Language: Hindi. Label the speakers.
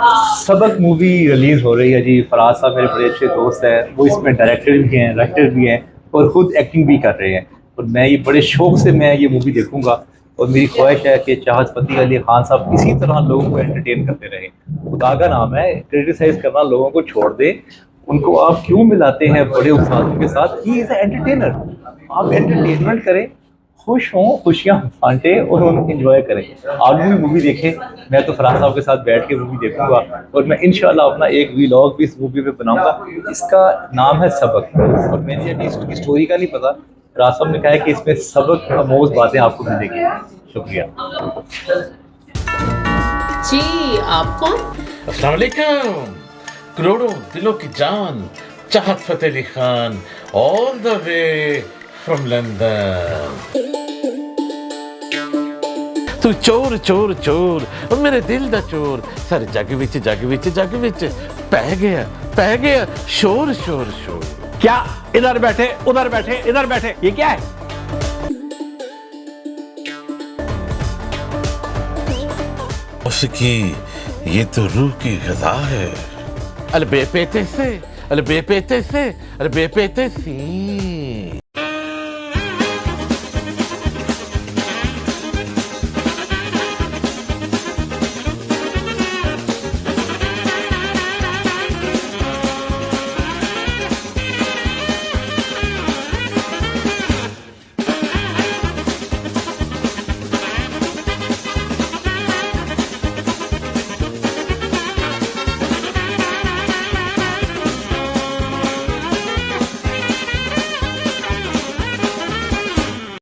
Speaker 1: सबक मूवी रिलीज हो रही है जी। फराज साहब मेरे बड़े अच्छे दोस्त हैं, वो इसमें डायरेक्टर भी हैं, राइटर भी हैं और खुद एक्टिंग भी कर रहे हैं। और मैं ये बड़े शौक से मैं ये मूवी देखूंगा। और मेरी ख्वाहिश है कि चाहत फतेह अली खान साहब इसी तरह लोगों को एंटरटेन करते रहे। खुदा का नाम है, क्रिटिसाइज करना लोगों को छोड़ दे। उनको आप क्यों मिलाते हैं बड़े उस्तादों के साथ? He is entertainer. आप एंटरटेनमेंट करें, खुश हों, खुशियाँ बांटे और उनको एंजॉय करें। आप भी मूवी देखें। मैं तो फरहान साहब के साथ बैठ के मूवी देखूंगा। और मैं इंशाल्लाह अपना एक वीलॉग भी इस मूवी पे बनाऊंगा। इसका नाम है सबक। और मैंने अभी इसकी स्टोरी का नहीं पता। फरहान साहब ने कहा है कि इसमें सबक आमोज बातें आपको मिलेंगी। शुक्रिया।
Speaker 2: जी, आप कौन?
Speaker 3: अस्सलाम वालेकुम। करोड़ों दिलों की जान Chahat Fateh Ali Khan, all the way from London. तू चोर चोर चोर ओ मेरे दिल दा चोर, सारे जग विच पै गया शोर शोर शोर।
Speaker 4: क्या इधर बैठे उधर बैठे इधर बैठे, ये क्या है?
Speaker 3: उसकी ये तो रूह की ग़िज़ा है। अरे बेपेते से, अरे बेपेते से, अरे बेपेते सी।